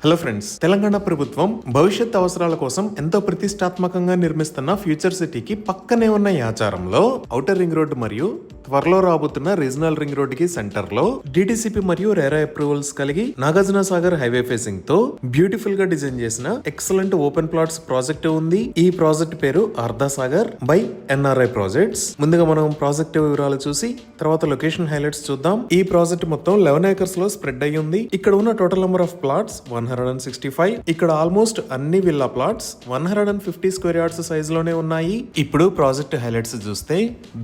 Hello friends, Telangana ప్రభుత్వం భవిష్యత్ అవసరాల కోసం ఎంతో ప్రతిష్టాత్మకంగా నిర్మిస్తున్న ఫ్యూచర్ సిటీకి పక్కనే ఉన్న ఈ ఆచారంలో ఔటర్ రింగ్ రోడ్ మరియు త్వరలో రాబోతున్న రీజనల్ రింగ్ రోడ్ కి సెంటర్ లో డిటిసిపి మరియు రేరా అప్రూవల్స్ కలిగి నాగార్జున సాగర్ హైవే ఫేసింగ్ తో బ్యూటిఫుల్ గా డిజైన్ చేసిన ఎక్సలెంట్ ఓపెన్ ప్లాట్స్ ప్రాజెక్ట్ ఉంది. ఈ ప్రాజెక్ట్ పేరు అర్ధా సాగర్ బై ఎన్ఆర్ఐ ప్రాజెక్ట్స్. ముందుగా మనం ప్రాజెక్ట్ వివరాలు చూసి తర్వాత లొకేషన్ హైలైట్స్ చూద్దాం. ఈ ప్రాజెక్ట్ మొత్తం 11 ఏకర్స్ లో స్ప్రెడ్ అయ్యి ఉంది. ఇక్కడ ఉన్న టోటల్ నెంబర్ ఆఫ్ ప్లాట్స్ 165. ఇక్కడ ఆల్మోస్ట్ అన్ని villa plots 150 square yards size లోనే ఉన్నాయి. ఇప్పుడు ప్రాజెక్ట్ హైలైట్స్ చూస్తే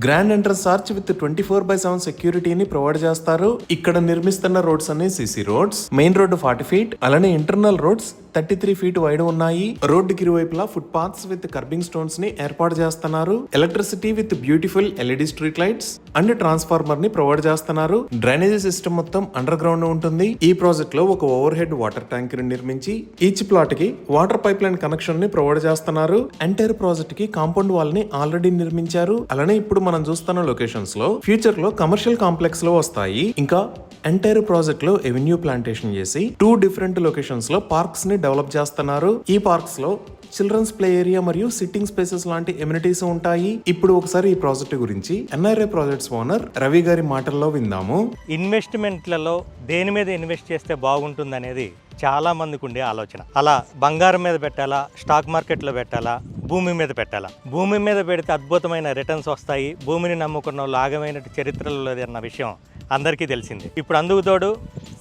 గ్రాండ్ ఎంట్రన్స్ ఆర్చ్ విత్ 24/7 సెక్యూరిటీని ప్రొవైడ్ చేస్తారు. ఇక్కడ నిర్మిస్తున్న రోడ్స్ అన్ని CC roads. Main road 40 feet, అలానే ఇంటర్నల్ రోడ్స్ 33 ఫీట్ వైడ్ ఉన్నాయి. రోడ్డుకి ఇరువైపులా foot paths with kerbing stones ని ఏర్పాటు చేస్తున్నారు. Electricity with beautiful LED street lights and transformer ని ప్రొవైడ్ చేస్తున్నారు. డ్రైనేజీ సిస్టమ్ మొత్తం అండర్ గ్రౌండ్ ఉంటుంది. ఈ ప్రాజెక్ట్ లో ఒక ఓవర్ హెడ్ వాటర్ ట్యాంక్ ని నిర్మించి ఈచ్ ప్లాట్ కి వాటర్ పైప్ లైన్ కనెక్షన్ ని ప్రొవైడ్ చేస్తున్నారు. ఎంటైర్ ప్రాజెక్ట్ కి కాంపౌండ్ వాల్ ని ఆల్రెడీ నిర్మించారు. అలానే ఇప్పుడు మనం చూస్తున్న లొకేషన్స్ లో ఫ్యూచర్ లో కమర్షియల్ కాంప్లెక్స్ లో వస్తాయి. ఇంకా ఎంటైర్ ప్రాజెక్ట్ లో ఎవెన్యూ ప్లాంటేషన్ చేసి 2 డిఫరెంట్ లొకేషన్స్ లో పార్క్స్ ని డెవలప్ చేస్తున్నారు. ఈ పార్క్స్ లో చిల్డ్రన్స్ ప్లే ఏరియా మరియు సిట్టింగ్ స్పేసెస్ లాంటి ఎమ్యూనిటీస్ ఉంటాయి. ఇప్పుడు ఒకసారి ఈ ప్రాజెక్ట్ గురించి ఎన్ఆర్ఐ ప్రాజెక్ట్స్ ఓనర్ రవి గారి మాటల్లో విందాము. ఇన్వెస్ట్మెంట్లలో దేని మీద ఇన్వెస్ట్ చేస్తే బాగుంటుంది అనేది చాలా మందికి ఉండే ఆలోచన. అలా బంగారం మీద పెట్టాలా, స్టాక్ మార్కెట్లో పెట్టాలా, భూమి మీద పెట్టాలా. భూమి మీద పెడితే అద్భుతమైన రిటర్న్స్ వస్తాయి. భూమిని నమ్ముకున్న వాళ్ళు ఆగమైన చరిత్రలో లేదన్న విషయం అందరికీ తెలిసింది. ఇప్పుడు అందుకు తోడు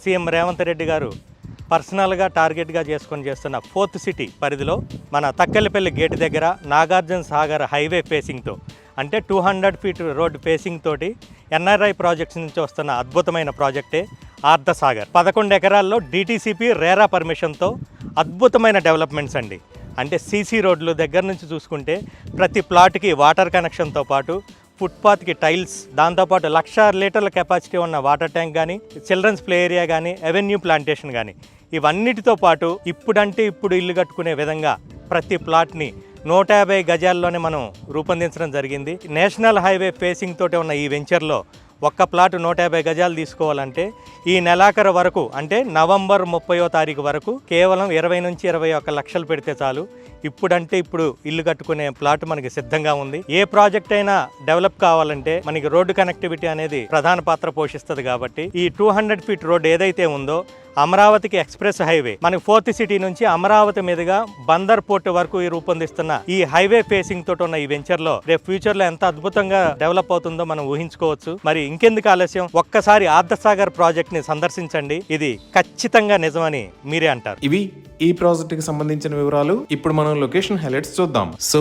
సీఎం రేవంత్ రెడ్డి గారు పర్సనల్గా టార్గెట్గా చేసుకొని చేస్తున్న 4th సిటీ పరిధిలో మన తక్కెలపల్లి గేట్ దగ్గర నాగార్జున సాగర్ హైవే ఫేసింగ్తో, అంటే 200 ఫీట్ రోడ్ ఫేసింగ్ తోటి ఎన్ఆర్ఐ ప్రాజెక్ట్స్ నుంచి వస్తున్న అద్భుతమైన ప్రాజెక్టే అర్ధా సాగర్. 11 ఎకరాల్లో డిటిసిపి రేరా పర్మిషన్తో అద్భుతమైన డెవలప్మెంట్స్ అండి. అంటే సీసీ రోడ్లు దగ్గర నుంచి చూసుకుంటే ప్రతి ప్లాట్కి వాటర్ కనెక్షన్తో పాటు ఫుట్పాత్కి టైల్స్, దాంతోపాటు 1,00,000 లీటర్ల కెపాసిటీ ఉన్న వాటర్ ట్యాంక్ కానీ, చిల్డ్రన్స్ ప్లే ఏరియా కానీ, ఎవెన్యూ ప్లాంటేషన్ కానీ, ఇవన్నిటితో పాటు ఇప్పుడు ఇల్లు కట్టుకునే విధంగా ప్రతి ప్లాట్ని 150 గజాల్లోనే మనం రూపొందించడం జరిగింది. నేషనల్ హైవే ఫేసింగ్ తోటి ఉన్న ఈ వెంచర్లో ఒక్క ప్లాట్ 150 గజాలు తీసుకోవాలంటే ఈ నెలాఖరు వరకు, అంటే నవంబర్ 30వ తారీఖు వరకు కేవలం 20 నుంచి 21 లక్షలు పెడితే చాలు. ఇప్పుడు ఇల్లు కట్టుకునే ప్లాట్ మనకి సిద్ధంగా ఉంది. ఏ ప్రాజెక్ట్ అయినా డెవలప్ కావాలంటే మనకి రోడ్డు కనెక్టివిటీ అనేది ప్రధాన పాత్ర పోషిస్తుంది. కాబట్టి ఈ 200 ఫీట్ రోడ్ ఏదైతే ఉందో అమరావతికి ఎక్స్ప్రెస్ హైవే, మనకి 4th సిటీ నుంచి అమరావతి మీదుగా బందర్ పోర్ట్ వరకు రూపొందిస్తున్న ఈ హైవే ఫేసింగ్ తోటి ఉన్న ఈ వెంచర్ లో రేపు ఫ్యూచర్ లో ఎంత అద్భుతంగా డెవలప్ అవుతుందో మనం ఊహించుకోవచ్చు. మరి ఇంకెందుకు ఆలస్యం, ఒక్కసారి అర్ధా సాగర్ ప్రాజెక్ట్ ని సందర్శించండి. ఇది ఖచ్చితంగా నిజమని మీరే అంటారు. ఇవి ఈ ప్రాజెక్ట్ కి సంబంధించిన వివరాలు. ఇప్పుడు మనం లొకేషన్ హైలైట్స్ చూద్దాం. సో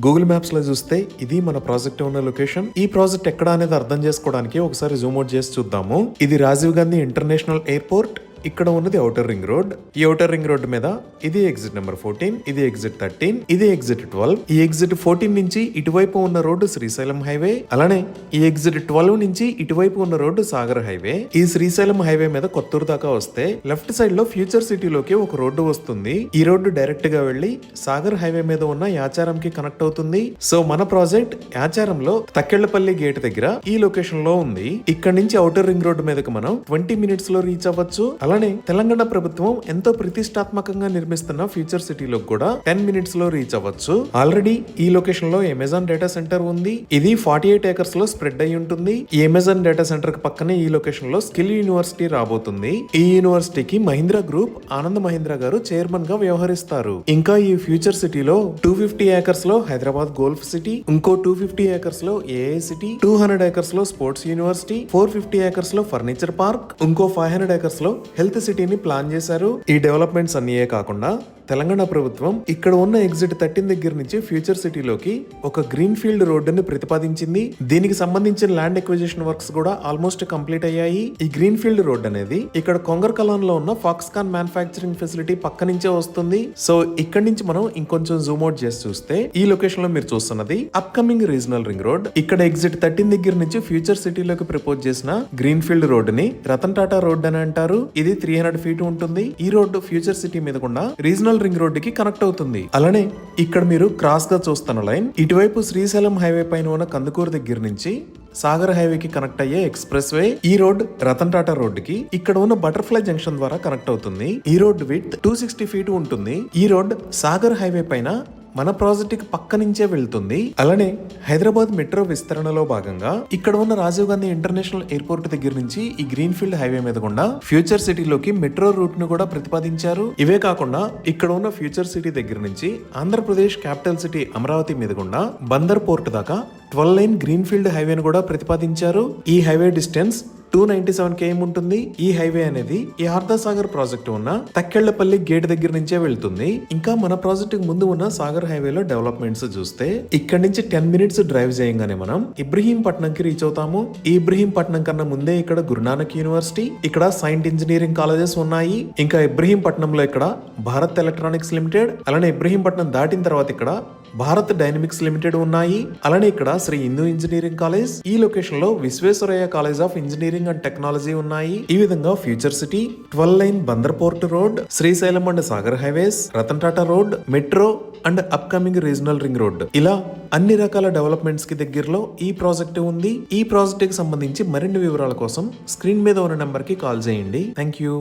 గూగుల్ మ్యాప్స్ లో చూస్తే ఇది మన ప్రాజెక్ట్ ఉన్న లొకేషన్. ఈ ప్రాజెక్ట్ ఎక్కడ అనేది అర్థం చేసుకోవడానికి ఒకసారి జూమ్ అవుట్ చేసి చూద్దాము. ఇది రాజీవ్ గాంధీ ఇంటర్నేషనల్ ఎయిర్పోర్ట్. ఇక్కడ ఉన్నది ఔటర్ రింగ్ రోడ్. ఈ ఔటర్ రింగ్ రోడ్ మీద ఇది ఎగ్జిట్ నెంబర్ 14, ఇది ఎగ్జిట్ 13, ఇది ఎగ్జిట్ 12. ఈ ఎగ్జిట్ 14 నుంచి ఇటువైపు ఉన్న రోడ్డు శ్రీశైలం హైవే. అలానే ఈ ఎగ్జిట్ 12 నుంచి ఇటువైపు ఉన్న రోడ్డు సాగర్ హైవే. ఈ శ్రీశైలం హైవే మీద కొత్తూరు దాకా వస్తే లెఫ్ట్ సైడ్ లో ఫ్యూచర్ సిటీలోకి ఒక రోడ్డు వస్తుంది. ఈ రోడ్డు డైరెక్ట్ గా వెళ్లి సాగర్ హైవే మీద ఉన్న యాచారం కి కనెక్ట్ అవుతుంది. సో మన ప్రాజెక్ట్ యాచారంలో తక్కెళ్లపల్లి గేట్ దగ్గర ఈ లొకేషన్ లో ఉంది. ఇక్కడ నుంచి ఔటర్ రింగ్ రోడ్డు మీదకి మనం 20 మినిట్స్ లో రీచ్ అవ్వచ్చు. అలానే తెలంగాణ ప్రభుత్వం ఎంతో ప్రతిష్టాత్మకంగా నిర్మిస్తున్న ఫ్యూచర్ సిటీలో కూడా 10 మినిట్స్ లో రీచ్ అవ్వచ్చు. ఆల్రెడీ ఈ లొకేషన్ లో అమెజాన్ డేటా సెంటర్ ఉంది. ఇది 48 ఏకర్స్ లో స్ప్రెడ్ అయి ఉంటుంది. ఈ అమెజాన్ డేటా సెంటర్ కి పక్కనే ఈ లొకేషన్ లో స్కిల్ యూనివర్సిటీ రాబోతుంది. ఈ యూనివర్సిటీకి మహీంద్రా గ్రూప్ ఆనంద్ మహీంద్రా గారు చైర్మన్ గా వ్యవహరిస్తారు. ఇంకా ఈ ఫ్యూచర్ సిటీలో 250 ఏకర్స్ లో హైదరాబాద్ గోల్ఫ్ సిటీ, ఇంకో 250 ఏకర్స్ లో ఏఐ సిటీ, 200 ఏకర్స్ లో స్పోర్ట్స్ యూనివర్సిటీ, 450 ఏకర్స్ లో ఫర్నిచర్ పార్క్, ఇంకో 500 ఏకర్స్ లో హెల్త్ సిటీని ప్లాన్ చేశారు. ఈ డెవలప్మెంట్స్ అన్నీయే కాకుండా తెలంగాణ ప్రభుత్వం ఇక్కడ ఉన్న ఎగ్జిట్ 13 దగ్గర నుంచి ఫ్యూచర్ సిటీలోకి ఒక గ్రీన్ ఫీల్డ్ రోడ్డుని ప్రతిపాదించింది. దీనికి సంబంధించిన ల్యాండ్ ఎక్విజిషన్ వర్క్స్ కూడా ఆల్మోస్ట్ కంప్లీట్ అయ్యాయి. ఈ గ్రీన్ ఫీల్డ్ రోడ్ అనేది ఇక్కడ కొంగర్ కలాన్ లో ఉన్న ఫాక్స్కాన్ మ్యానుఫ్యాక్చరింగ్ ఫెసిలిటీ పక్క నుంచే వస్తుంది. సో ఇక్కడ నుంచి మనం ఇంకొంచెం జూమ్ అవుట్ చేసి చూస్తే ఈ లొకేషన్ లో మీరు చూస్తున్నది అప్కమింగ్ రీజనల్ రింగ్ రోడ్. ఇక్కడ ఎగ్జిట్ 13 దగ్గర నుంచి ఫ్యూచర్ సిటీలోకి ప్రపోజ్ చేసిన గ్రీన్ ఫీల్డ్ రోడ్ ని రతన్ టాటా రోడ్ అని అంటారు. ఇది 300 ఫీట్ ఉంటుంది. ఈ రోడ్డు ఫ్యూచర్ సిటీ మీద కూడా రీజనల్ రింగ్ రోడ్ కి కనెక్ట్ అవుతుంది. అలానే ఇక్కడ మీరు క్రాస్ గా చూస్తున్న లైన్ ఇటువైపు శ్రీశైలం హైవే పైన ఉన్న కందుకూరు దగ్గర నుంచి సాగర్ హైవే కి కనెక్ట్ అయ్యే ఎక్స్ప్రెస్ వే. ఈ రోడ్ రతన్ టాటా రోడ్ కి ఇక్కడ ఉన్న బటర్ఫ్లై జంక్షన్ ద్వారా కనెక్ట్ అవుతుంది. ఈ రోడ్ విడ్త్ 260 ఫీట్ ఉంటుంది. ఈ రోడ్ సాగర్ హైవే పైన మన ప్రాజెక్ట్ కి పక్క నుంచే వెళ్తుంది. అలానే హైదరాబాద్ మెట్రో విస్తరణలో భాగంగా ఇక్కడ ఉన్న రాజీవ్ గాంధీ ఇంటర్నేషనల్ ఎయిర్పోర్ట్ దగ్గర నుంచి ఈ గ్రీన్ ఫీల్డ్ హైవే మీద గుండా ఫ్యూచర్ సిటీలోకి మెట్రో రూట్ ను కూడా ప్రతిపాదించారు. ఇవే కాకుండా ఇక్కడ ఉన్న ఫ్యూచర్ సిటీ దగ్గర నుంచి ఆంధ్రప్రదేశ్ క్యాపిటల్ సిటీ అమరావతి మీద గుండా బందర్ పోర్ట్ దాకా 12 లైన్ గ్రీన్ ఫీల్డ్ హైవేను కూడా ప్రతిపాదించారు. ఈ హైవే డిస్టెన్స్ 297 km ఉంటుంది. ఈ హైవే అనేది ఈ సాగర్ ప్రాజెక్టు ఉన్న తక్కెళ్లపల్లి గేట్ దగ్గర నుంచే వెళ్తుంది. ఇంకా మన ప్రాజెక్టు ముందు ఉన్న సాగర్ హైవేలో డెవలప్మెంట్స్ చూస్తే ఇక్కడ నుంచి 10 మినిట్స్ డ్రైవ్ చేయగానే మనం ఇబ్రహీంపట్నం కి రీచ్ అవుతాము. ఈ ఇబ్రహీంపట్నం కన్నా ముందే ఇక్కడ గురునానక్ యూనివర్సిటీ, ఇక్కడ సైంట్ ఇంజనీరింగ్ కాలేజెస్ ఉన్నాయి. ఇంకా ఇబ్రహీంపట్నంలో ఇక్కడ భారత్ ఎలక్ట్రానిక్స్ లిమిటెడ్, అలానే ఇబ్రహీంపట్నం దాటిన తర్వాత ఇక్కడ భారత్ డైనమిక్స్ లిమిటెడ్ ఉన్నాయి. అలానే ఇక్కడ శ్రీ హిందూ ఇంజనీరింగ్ కాలేజ్, ఈ లొకేషన్ లో Visvesvaraya college of engineering and technology ఉన్నాయి. ఈ విధంగా future city, 12 line Bandar port road, Srisailam and Sagar highways, Ratan Tata road, metro and upcoming regional ring road, ఇలా అన్ని రకాల డెవలప్మెంట్స్ కి దగ్గరలో ఈ ప్రాజెక్ట్ ఉంది. ఈ ప్రాజెక్ట్ కి సంబంధించి మరిన్ని వివరాల కోసం స్క్రీన్ మీద ఉన్న నెంబర్ కి కాల్ చేయండి. Thank you.